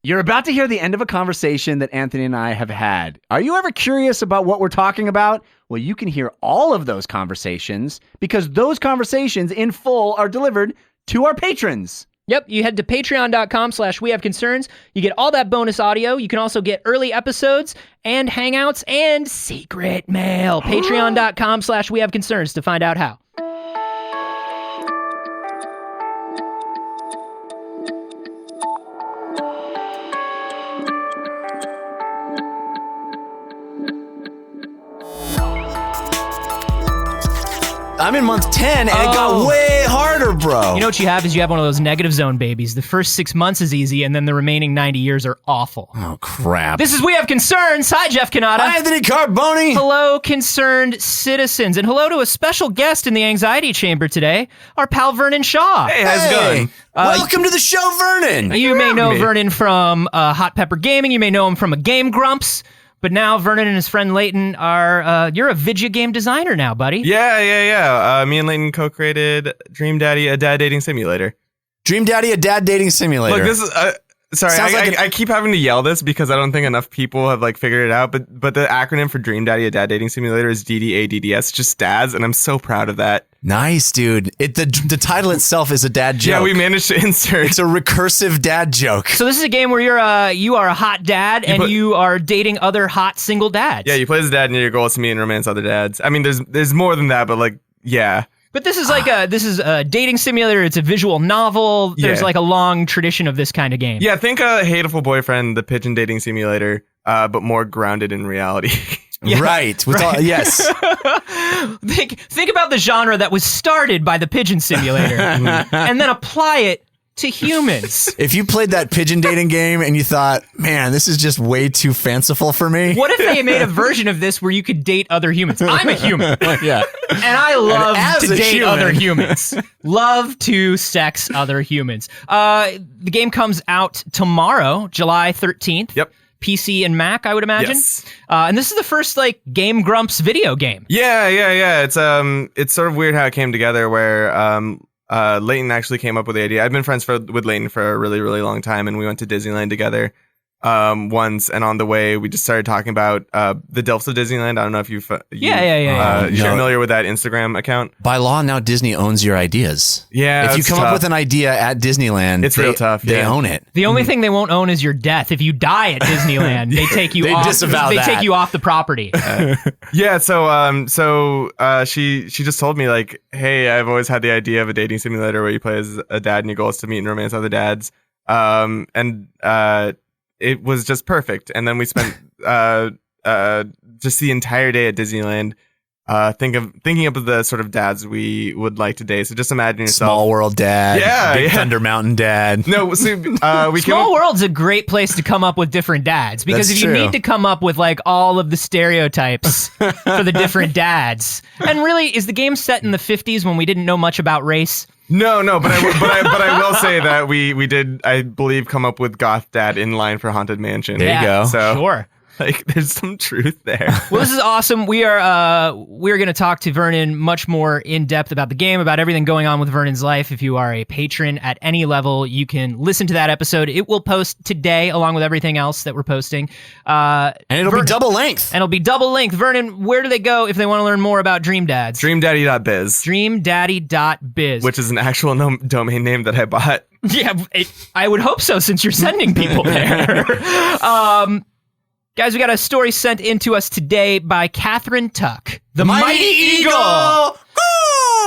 You're about to hear the end of a conversation that Anthony and I have had. Are you ever curious about what we're talking about? Well, you can hear all of those conversations because those conversations in full are delivered to our patrons. Yep, you head to patreon.com/wehaveconcerns. You get all that bonus audio. You can also get early episodes and hangouts and secret mail. Patreon.com/wehaveconcerns to find out how. I'm in month 10 and it got way harder, bro. You know what you have is you have one of those negative zone babies. The first 6 months is easy, and then the remaining 90 years are awful. Oh, crap. This is We Have Concerns. Hi, Jeff Cannata. Hi, Anthony Carboni. Hello, concerned citizens. And hello to a special guest in the anxiety chamber today, our pal Vernon Shaw. Hey, how's it going? Welcome to the show, Vernon. You may know Vernon from Hot Pepper Gaming. You may know him from a Game Grumps. But now Vernon and his friend Leighton are, you're a video game designer now, buddy. Yeah. Me and Leighton co-created Dream Daddy, a dad dating simulator. Dream Daddy, a dad dating simulator. Look, this is, sorry, I keep having to yell this because I don't think enough people have figured it out, but the acronym for Dream Daddy, a dad dating simulator is DDADDS, just dads, and I'm so proud of that. Nice, dude. The title itself is a dad joke. Yeah, we managed to insert. It's a recursive dad joke. So this is a game where you are a hot dad and you are dating other hot single dads. Yeah, you play as a dad and your goal is to meet and romance other dads. I mean, there's more than that, but yeah. But this is a dating simulator. It's a visual novel. There's a long tradition of this kind of game. Yeah, think a Hateful Boyfriend, the pigeon dating simulator, but more grounded in reality. Yeah. Right. Yes. Think about the genre that was started by the pigeon simulator and then apply it to humans. If you played that pigeon dating game and you thought, man, this is just way too fanciful for me. What if they made a version of this where you could date other humans? I'm a human. Yeah. And I love to date other humans. Love to sex other humans. The game comes out tomorrow, July 13th. Yep. PC and Mac, I would imagine. Yes. And this is the first Game Grumps video game. Yeah. It's sort of weird how it came together where Leighton actually came up with the idea. I've been friends with Leighton for a really, really long time, and we went to Disneyland together once, and on the way we just started talking about the Delphs of Disneyland. I don't know if you're familiar with that Instagram account. By law, now Disney owns your ideas. Yeah, if you come up with an idea at Disneyland, it's real tough. They own it. The only thing they won't own is your death. If you die at Disneyland, they take you off. Disavow that. Take you off the property. Yeah. So she just told me hey, I've always had the idea of a dating simulator where you play as a dad and your goal is to meet and romance other dads. It was just perfect. And then we spent just the entire day at Disneyland thinking of the sort of dads we would like to date. So just imagine yourself. Small World dad. Yeah. Big Thunder Mountain dad. No, so, Small World's a great place to come up with different dads because That's if you true. need to come up with all of the stereotypes for the different dads. And really, is the game set in the 50s when we didn't know much about race? No, but I will say that we did, I believe, come up with Goth Dad in line for Haunted Mansion. There you go. So, sure. There's some truth there. Well, this is awesome. We're going to talk to Vernon much more in depth about the game, about everything going on with Vernon's life. If you are a patron at any level, you can listen to that episode. It will post today along with everything else that we're posting. And it'll be double length. Vernon, where do they go if they want to learn more about Dream Dads? DreamDaddy.biz. DreamDaddy.biz. Which is an actual domain name that I bought. Yeah, I would hope so since you're sending people there. Guys, we got a story sent in to us today by Catherine Tuck. The Mighty Eagle!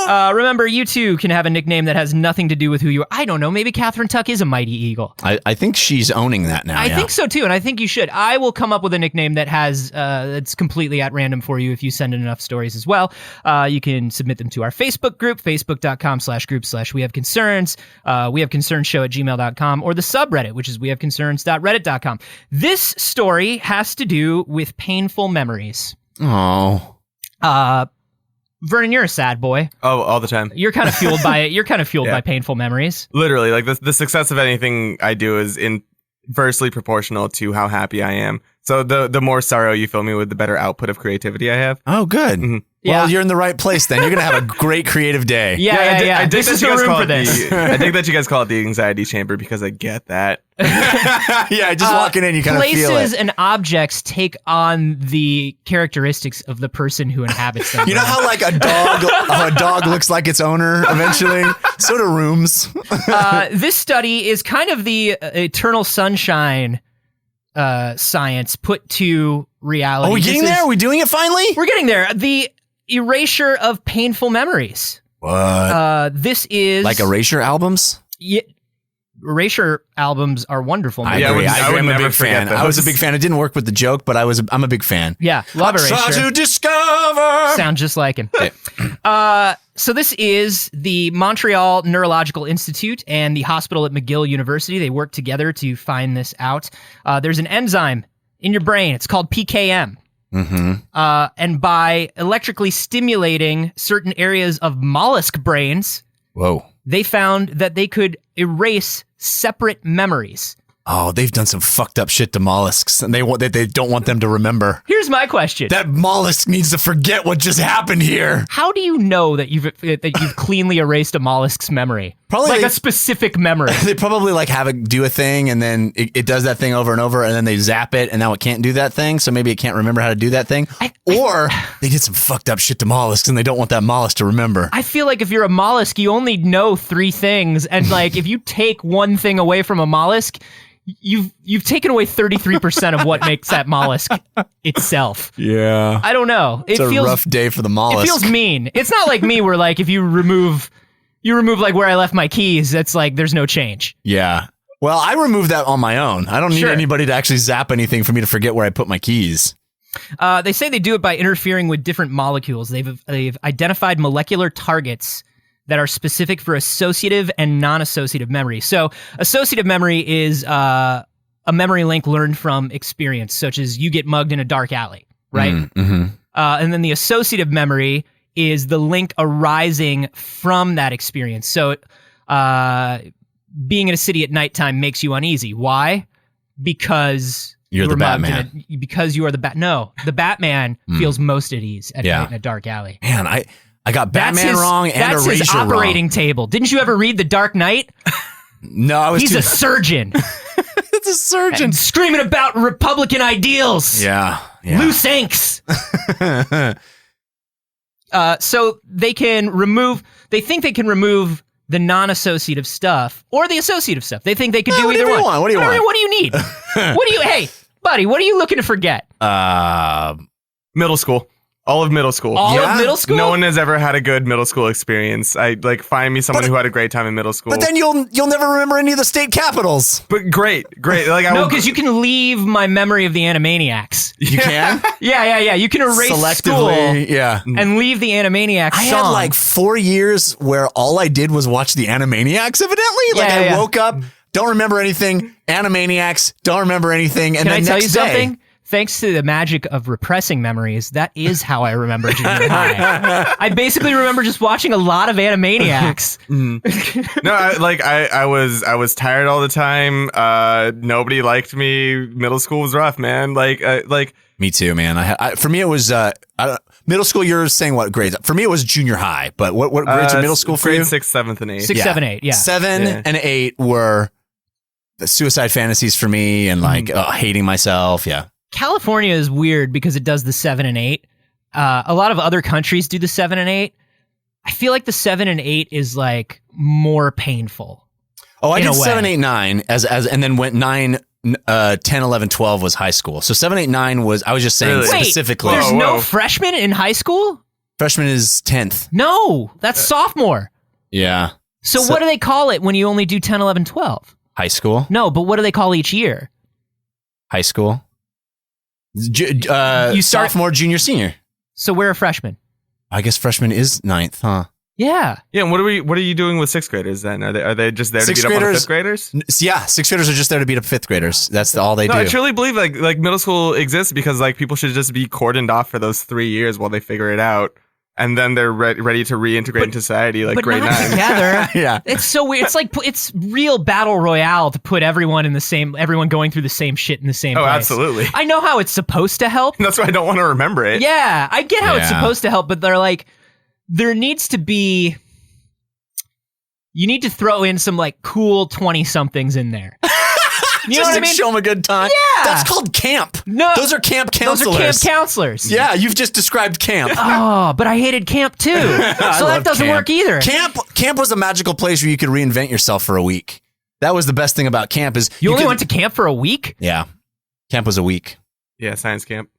Remember, you too can have a nickname that has nothing to do with who you are. I don't know. Maybe Catherine Tuck is a Mighty Eagle. I think she's owning that now. I think so too, and I think you should. I will come up with a nickname that has that's completely at random for you if you send in enough stories as well. You can submit them to our Facebook group, facebook.com/group/wehaveconcerns, wehaveconcernshow@gmail.com, or the subreddit, which is wehaveconcerns.reddit.com. This story has to do with painful memories. Oh. Vernon, you're a sad boy. Oh, all the time. You're kind of fueled by it. You're kind of fueled by painful memories. Literally, the success of anything I do is inversely proportional to how happy I am. So the more sorrow you fill me with, the better output of creativity I have. Oh, good. Mm-hmm. Well, Yeah. you're in the right place then. You're going to have a great creative day. Yeah. I dig This that is you the guys room call for it this. I think that you guys call it the anxiety chamber because I get that. Yeah, just walking in, you kind of feel Places it. and objects take on the characteristics of the person who inhabits them. You know how like a dog looks like its owner eventually? So do rooms. This study is kind of the eternal sunshine science put to reality. Are we getting there? Are we doing it finally? We're getting there. The erasure of painful memories. What? This is Like erasure albums? erasure albums are wonderful. I Yeah, agree. I would I'm a never big fan. forget I was a those. big fan. It didn't work with the joke, but I'm a big fan. Yeah, love Try erasure. to discover. Sound just like him. So this is the Montreal Neurological Institute and the hospital at McGill University. They work together to find this out. There's an enzyme in your brain. It's called PKM. Mm-hmm. And by electrically stimulating certain areas of mollusk brains, Whoa. they found that they could erase separate memories. Oh, they've done some fucked up shit to mollusks, and they don't want them to remember. Here's my question. That mollusk needs to forget what just happened here. How do you know that you've cleanly erased a mollusk's memory? Probably like they- a specific memory. They probably like have it do a thing, and then it does that thing over and over, and then they zap it, and now it can't do that thing, so maybe it can't remember how to do that thing. Or they did some fucked up shit to mollusks, and they don't want that mollusk to remember. I feel like if you're a mollusk, you only know 3 things, and like if you take one thing away from a mollusk, you've taken away 33% of what makes that mollusk itself. Yeah. I don't know. It's a rough day for the mollusk. It feels mean. It's not like me where like if you remove like where I left my keys, that's like there's no change. Yeah. Well, I removed that on my own. I don't need Sure. anybody to actually zap anything for me to forget where I put my keys. They say they do it by interfering with different molecules. They've identified molecular targets that are specific for associative and non-associative memory. So associative memory is a memory link learned from experience, such as you get mugged in a dark alley, right? Mm-hmm. And then the associative memory is the link arising from that experience. So being in a city at nighttime makes you uneasy. Why? Because You're you the were mugged Batman. because you are the No, the Batman feels most at ease at Yeah. night in a dark alley. Man, I got Batman wrong and that's his Erasure operating wrong. table. Didn't you ever read The Dark Knight? No, I was He's too... a surgeon It's a surgeon. and screaming about Republican ideals. Yeah. Loose inks. So they think they can remove the non-associative stuff or the associative stuff. They think they can do whatever either you one. want. What do you want? What do you need? Hey, buddy, what are you looking to forget? Middle school. All of middle school. All Yeah. of middle school? No one has ever had a good middle school experience. Find me someone who had a great time in middle school. But then you'll never remember any of the state capitals. But great. Like I No, will- because you can leave my memory of the Animaniacs. You can? Yeah. You can erase school Selectively, yeah. and leave the Animaniacs I song. had like 4 years where all I did was watch the Animaniacs, evidently. Like Yeah. I woke up, don't remember anything, Animaniacs, don't remember anything, and Can I then tell next you day, something? Thanks to the magic of repressing memories, that is how I remember junior high. I basically remember just watching a lot of Animaniacs. No, I was tired all the time. Nobody liked me. Middle school was rough, man. Me too, man. For me it was middle school. You're saying what grades? For me it was junior high. But what grades are middle school for you? grade 6th, 7th, and 8th. 6, 7, 8, yeah. 7 Yeah. and 8 were the suicide fantasies for me, and like hating myself. Yeah. California is weird because it does the 7 and 8. A lot of other countries do the 7 and 8. I feel like the 7 and 8 is like more painful. Oh, I In did a way. 7, 8, 9 as and then went 9, 10, 11, 12 was high school. So 7, 8, 9 was, I was just saying Really? Wait, specifically. there's Whoa, no whoa. freshman in high school? Freshman is 10th. No, that's sophomore. Yeah. So So- what do they call it when you only do 10, 11, 12? High school. No, but what do they call each year? High school. You start- Sophomore, junior, senior. So we're a freshman. I guess freshman is 9th, huh? Yeah. Yeah, and what are you doing with 6th graders then? Are they just there to Sixth beat up on graders- 5th graders? Yeah, 6th graders are just there to beat up 5th graders. That's all they No, do. I truly believe like middle school exists because like people should just be cordoned off for those 3 years while they figure it out. and then they're ready to reintegrate into society like but grade not 9. together. Yeah. It's so weird. It's like it's real battle royale to put everyone going through the same shit in the same Oh, place. absolutely. I know how it's supposed to help. That's why I don't want to remember it. Yeah, I get how it's Yeah. supposed to help, but they're like, there needs to be. You need to throw in some like cool 20-somethings in there. You know Just what I to mean? show them a good time. Yeah. That's called camp. No, Those are camp counselors. Those are camp counselors. Yeah, you've just described camp. Oh, but I hated camp too. So that love doesn't camp. work either. Camp was a magical place where you could reinvent yourself for a week. That was the best thing about camp is You only could- went to camp for a week? Yeah. Camp was a week. Yeah, science camp.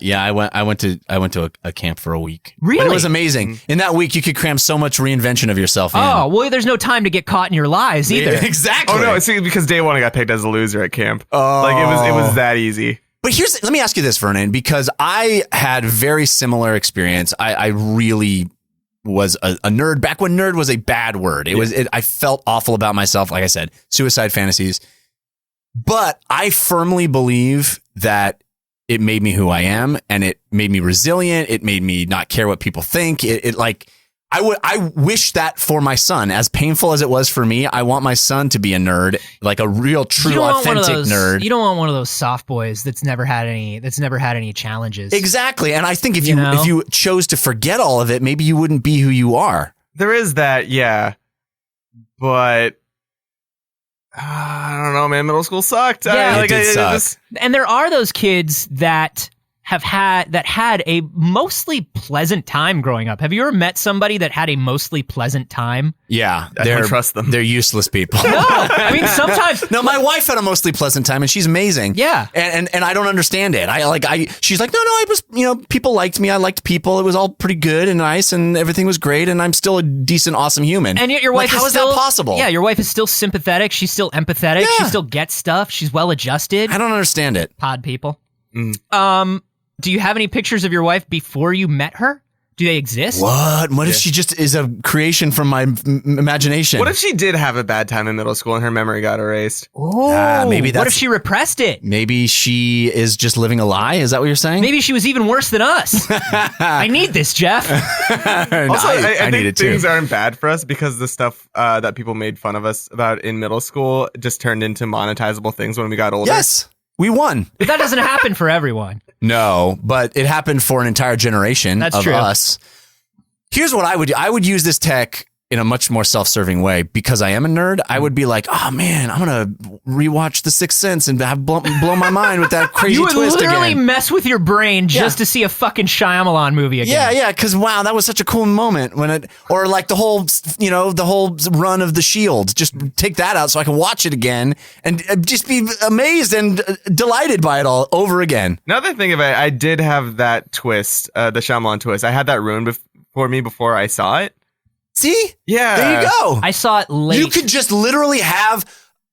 Yeah, I went to a camp for a week. Really? But it was amazing. In that week, you could cram so much reinvention of yourself in. Oh, well, there's no time to get caught in your lies either. Exactly. Oh no, it's because day one I got picked as a loser at camp. Oh. Like it was that easy. But let me ask you this, Vernon, because I had very similar experience. I really was a nerd back when nerd was a bad word. I felt awful about myself. Like I said, suicide fantasies. But I firmly believe that it made me who I am, and it made me resilient. It made me not care what people think. I wish that for my son. As painful as it was for me, I want my son to be a nerd, like a real, true, authentic nerd. You don't want one of those soft boys that's never had any challenges. Exactly. And I think if You know? if you chose to forget all of it, maybe you wouldn't be who you are. There is that, yeah. But I don't know, man. Middle school sucked. Yeah, it did suck. And there are those kids that had a mostly pleasant time growing up. Have you ever met somebody that had a mostly pleasant time? Yeah. I don't trust them. They're useless people. No, I mean sometimes. No, my wife had a mostly pleasant time and she's amazing. Yeah. And I don't understand it. She's like, no, I was, people liked me. I liked people. It was all pretty good and nice and everything was great. And I'm still a decent, awesome human. And yet your wife how is is still, that possible? Yeah, your wife is still sympathetic. She's still empathetic. Yeah. She still gets stuff. She's well adjusted. I don't understand it. Pod people. Do you have any pictures of your wife before you met her? Do they exist? What? What if she just is a creation from my imagination? What if she did have a bad time in middle school and her memory got erased? Oh, maybe what that's- if she repressed it? Maybe she is just living a lie? Is that what you're saying? Maybe she was even worse than us. I need this, Jeff. Also, I I need think it too. things aren't bad for us because the stuff that people made fun of us about in middle school just turned into monetizable things when we got older. Yes, we won. But that doesn't happen for everyone. No, but it happened for an entire generation That's of true. us. Here's what I would do. I would use this tech in a much more self-serving way because I am a nerd. I would be like, oh man, I'm going to rewatch The Sixth Sense and have blow my mind with that crazy You would twist literally again. mess with your brain just to see a fucking Shyamalan movie again. Yeah, because wow, that was such a cool moment or like the whole run of The Shield. Just take that out so I can watch it again and just be amazed and delighted by it all over again. Now that I think of it, I did have that twist, the Shyamalan twist. I had that ruined for me before I saw it. See? Yeah. There you go. I saw it late. You could just literally have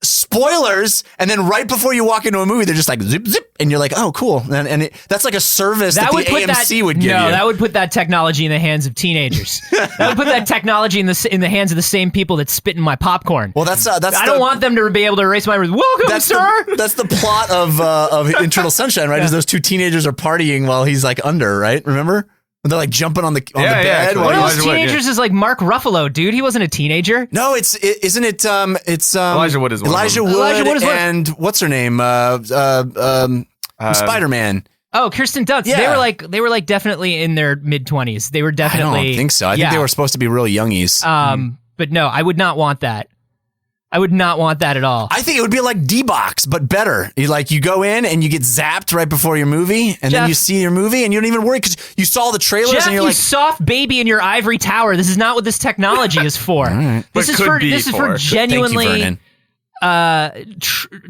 spoilers, and then right before you walk into a movie, they're just like zip, zip, and you're like, oh, cool. And that's like a service that the AMC would give you. No, that would put that technology in the hands of teenagers. That would put that technology in the hands of the same people that spit in my popcorn. Well, that's I don't want them to be able to erase my welcome, that's sir. that's the plot of Internal Sunshine, right? Is those two teenagers are partying while he's like under, right? Remember? They're like jumping on the bed. actually. One of Elijah those Wood, teenagers is like Mark Ruffalo, dude. He wasn't a teenager. No, isn't it? It's Elijah Wood is one of Elijah them. Wood, Elijah Wood is one. and what's her name? Spider-Man. Oh, Kirsten Dunst. Yeah. They were like definitely in their mid-20s. They were definitely. I don't think so. I think they were supposed to be real youngies. But no, I would not want that. I would not want that at all. I think it would be like D-Box, but better. You go in and you get zapped right before your movie, and then Jeff- you see your movie, and you don't even worry because you saw the trailers, Jeff, and you're you like, soft baby in your ivory tower. This is not what this technology is for. right. This But is could for be this is for. for genuinely Thank you, Vernon.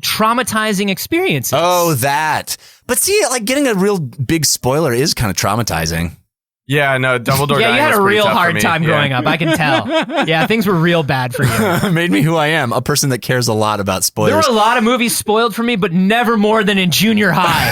traumatizing experiences. Oh, that. But see, like getting a real big spoiler is kind of traumatizing. Yeah, no, Dumbledore. yeah, dying you had was a pretty real tough for hard me. time Yeah. growing up. I can tell. Yeah, things were real bad for you. Made me who I am, a person that cares a lot about There were spoilers. a lot of movies spoiled for me, but never more than in junior high.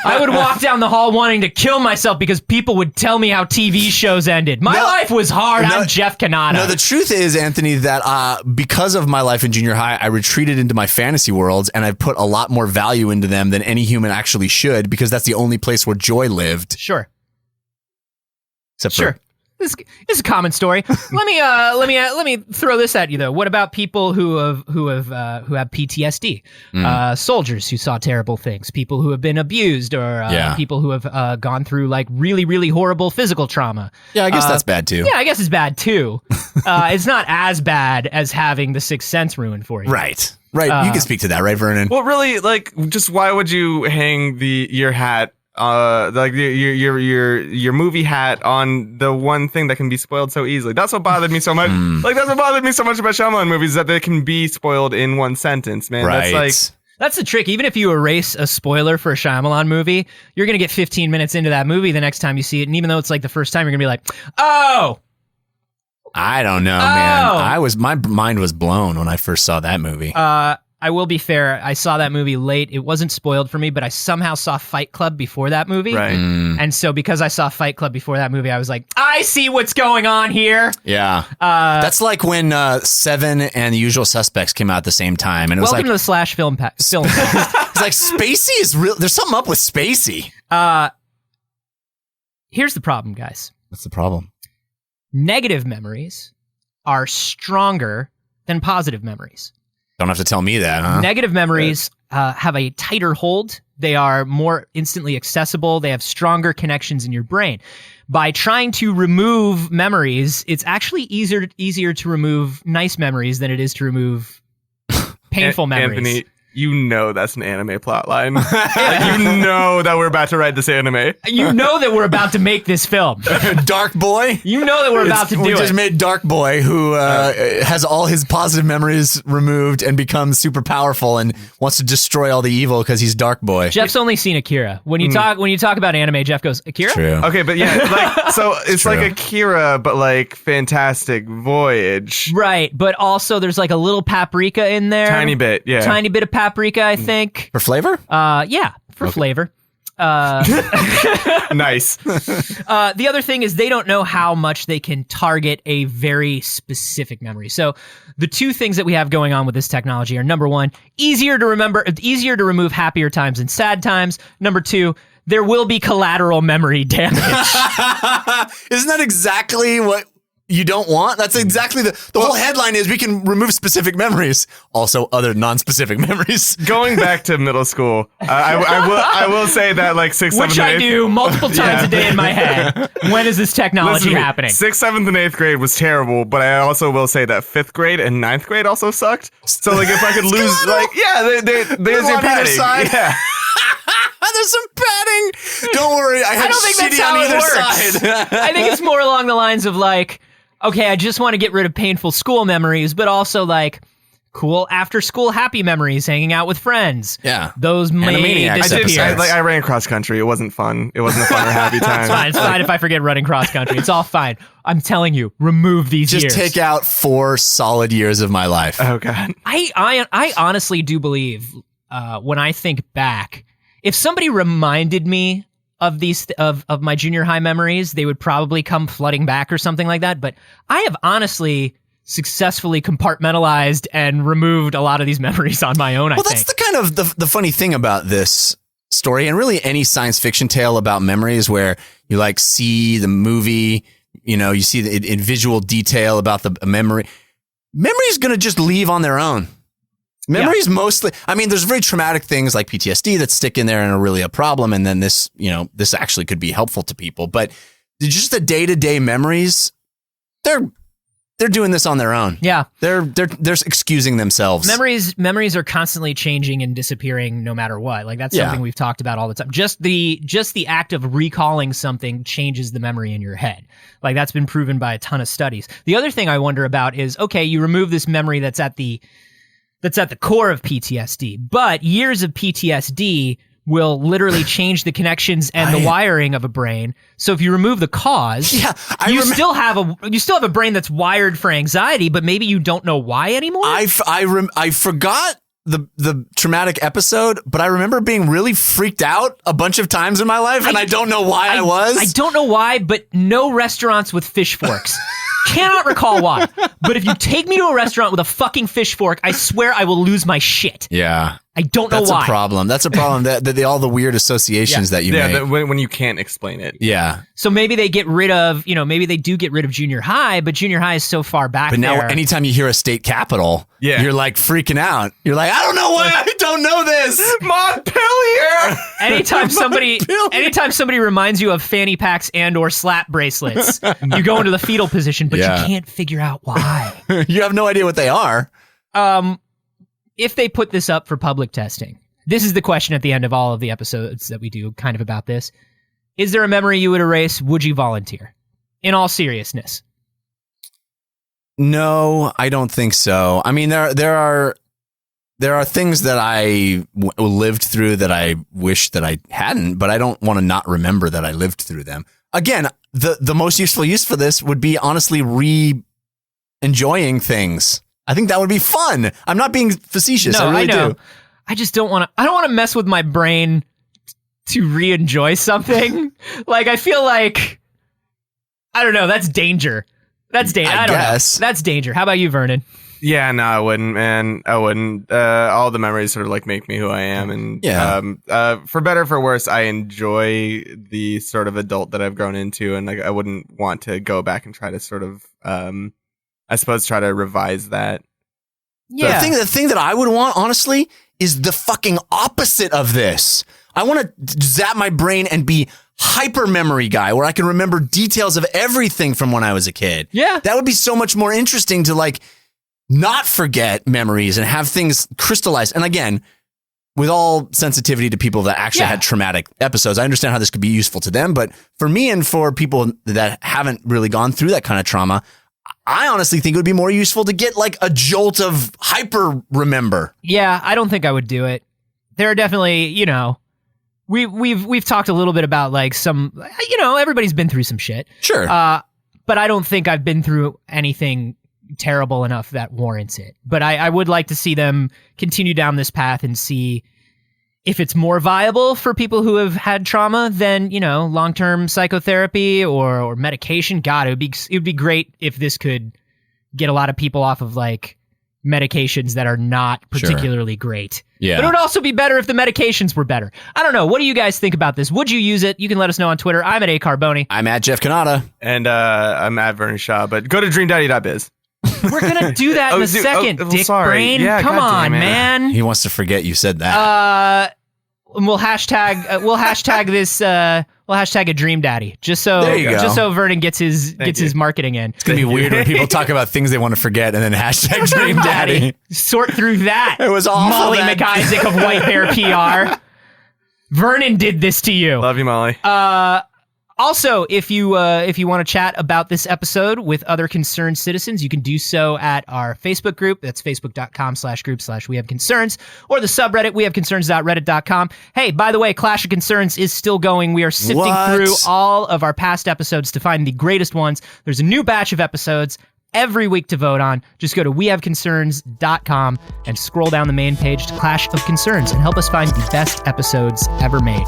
I would walk down the hall wanting to kill myself because people would tell me how TV shows ended. My life was hard. No, I'm Jeff Canada. No, the truth is, Anthony, that because of my life in junior high, I retreated into my fantasy worlds, and I put a lot more value into them than any human actually should, because that's the only place where joy lived. Sure. Except Sure. This is a common story. Let me throw this at you though. What about people who have PTSD? Soldiers who saw terrible things, people who have been abused, or people who have gone through like really, really horrible physical trauma. Yeah, I guess that's bad too. Yeah, I guess it's bad too. It's not as bad as having the Sixth Sense ruined for you. Right. You can speak to that, right, Vernon? Well, really, like, just why would you hang your hat, like your movie hat on the one thing that can be spoiled so easily? That's what bothered me so much. Like, that's what bothered me so much about Shyamalan movies, is that they can be spoiled in one sentence, man. Right. That's like, that's the trick. Even if you erase a spoiler for a Shyamalan movie, you're going to get 15 minutes into that movie the next time you see it. And even though it's like the first time, you're going to be like, oh! I don't know, man. My mind was blown when I first saw that movie. I will be fair. I saw that movie late. It wasn't spoiled for me, but I somehow saw Fight Club before that movie. right. And so because I saw Fight Club before that movie, I was like, I see what's going on here. Yeah. That's like when Seven and The Usual Suspects came out at the same time. And it was Welcome like, to the Slash film. it's like Spacey is real. There's something up with Spacey. Here's the problem, guys. What's the problem? Negative memories are stronger than positive memories. Don't have to tell me that, huh? Negative memories have a tighter hold. They are more instantly accessible. They have stronger connections in your brain. By trying to remove memories, it's actually easier to remove nice memories than it is to remove painful memories. Anthony, you know that's an anime plot line. You know that we're about to write this anime. You know that we're about to make this film. Dark Boy? You know that we're about to do We it. just made Dark Boy, who has all his positive memories removed and becomes super powerful and wants to destroy all the evil because he's Dark Boy. Jeff's only seen Akira. When you talk about anime, Jeff goes, Akira? True. Okay, but yeah, like, so it's True. like Akira, but like Fantastic Voyage. Right, but also there's like a little paprika in there. Tiny bit, yeah. Tiny bit of paprika, I think. For flavor? Yeah, for flavor. Nice. The other thing is they don't know how much they can target a very specific memory. So the two things that we have going on with this technology are, number one, easier to remove happier times and sad times. Number two, there will be collateral memory damage. Isn't that exactly what you don't want? That's exactly the whole headline is we can remove specific memories. Also other non-specific memories. Going back to middle school, I will say that like 6th, 7th, Which and I 8th, do multiple times a day in my head. When is this technology Listen to me, happening? 6th, 7th, and 8th grade was terrible, but I also will say that 5th grade and 9th grade also sucked. So like if I could lose, like, yeah, there's your on either padding. side. Yeah. There's some padding. Don't worry, I had don't think that's shitty how on it either works. side. I think it's more along the lines of like, okay, I just want to get rid of painful school memories, but also like cool after school happy memories, hanging out with friends. Yeah. Those may Animaniacs disappear. episodes. I ran cross country. It wasn't fun. It wasn't a fun or happy time. It's fine if I forget running cross country. It's all fine. I'm telling you, remove these Just years. take out 4 solid years of my life. Oh god. I honestly do believe when I think back, if somebody reminded me of these of my junior high memories, they would probably come flooding back or something like that. But I have honestly successfully compartmentalized and removed a lot of these memories on my own. Well, that's the kind of the funny thing about this story, and really any science fiction tale about memories, where you like see the movie, you see the in visual detail about the memory. Memory is going to just leave on their own. Memories mostly, I mean, there's very traumatic things like PTSD that stick in there and are really a problem. And then this actually could be helpful to people. But just the day-to-day memories, they're doing this on their own. Yeah. They're excusing themselves. Memories are constantly changing and disappearing no matter what. Like that's something we've talked about all the time. Just the act of recalling something changes the memory in your head. Like that's been proven by a ton of studies. The other thing I wonder about is, okay, you remove this memory that's at the core of PTSD, but years of PTSD will literally change the connections and the wiring of a brain. So if you remove the cause, you still have a brain that's wired for anxiety, but maybe you don't know why anymore. I forgot the traumatic episode, but I remember being really freaked out a bunch of times in my life, and I don't know why I was. I don't know why, but no restaurants with fish forks. Cannot recall why. But if you take me to a restaurant with a fucking fish fork, I swear I will lose my shit. Yeah. I don't know That's why. a problem. That's a problem. That all the weird associations that you make. when you can't explain it. Yeah. So maybe they get rid of, maybe they do get rid of junior high, but junior high is so far back But now there. anytime you hear a state capital, you're like freaking out. You're like, I don't know why I don't know this. Montpelier! Anytime somebody reminds you of fanny packs and or slap bracelets, you go into the fetal position, but you can't figure out why. You have no idea what they are. If they put this up for public testing, this is the question at the end of all of the episodes that we do kind of about this. Is there a memory you would erase? Would you volunteer? In all seriousness. No, I don't think so. I mean, there are things that I lived through that I wish that I hadn't, but I don't want to not remember that I lived through them. Again, the most useful use for this would be honestly enjoying things. I think that would be fun. I'm not being facetious. No, I really know. do. I just don't want to. I don't want to mess with my brain to re-enjoy something. Like I feel like I don't know. That's danger. That's danger. I don't guess. know. That's danger. How about you, Vernon? Yeah, no, I wouldn't, man. I wouldn't. All the memories sort of like make me who I am, and for better or for worse, I enjoy the sort of adult that I've grown into, and like I wouldn't want to go back and try to sort of, I suppose, try to revise that. Yeah. The thing that I would want, honestly, is the fucking opposite of this. I want to zap my brain and be hyper memory guy where I can remember details of everything from when I was a kid. Yeah. That would be so much more interesting to like not forget memories and have things crystallized. And again, with all sensitivity to people that actually had traumatic episodes, I understand how this could be useful to them. But for me and for people that haven't really gone through that kind of trauma, I honestly think it would be more useful to get like a jolt of hyper remember. Yeah, I don't think I would do it. There are definitely, we've talked a little bit about like some, everybody's been through some shit. Sure. But I don't think I've been through anything terrible enough that warrants it. But I would like to see them continue down this path and see if it's more viable for people who have had trauma than, long-term psychotherapy or medication. God, it would be great if this could get a lot of people off of like medications that are not particularly great. Yeah. But it would also be better if the medications were better. I don't know. What do you guys think about this? Would you use it? You can let us know on Twitter. I'm at acarboni. I'm at Jeff Canada. And I'm at Vernon Shaw, but go to dreamdaddy.biz. We're going to do that in a second, dick brain. Yeah, Come on, man. He wants to forget you said that. We'll hashtag this. We'll hashtag a dream daddy just so There you go. just so Vernon gets his marketing in. It's going to be weird when people talk about things they want to forget and then hashtag Dream Daddy. Sort through that. It was awful. Molly McIsaac of White Bear PR. Vernon did this to you. Love you, Molly. Also, if you want to chat about this episode with other concerned citizens, you can do so at our Facebook group. That's facebook.com/group/wehaveconcerns, or the subreddit wehaveconcerns.reddit.com. Hey, by the way, Clash of Concerns is still going. We are sifting through all of our past episodes to find the greatest ones. There's a new batch of episodes every week to vote on. Just go to wehaveconcerns.com and scroll down the main page to Clash of Concerns and help us find the best episodes ever made.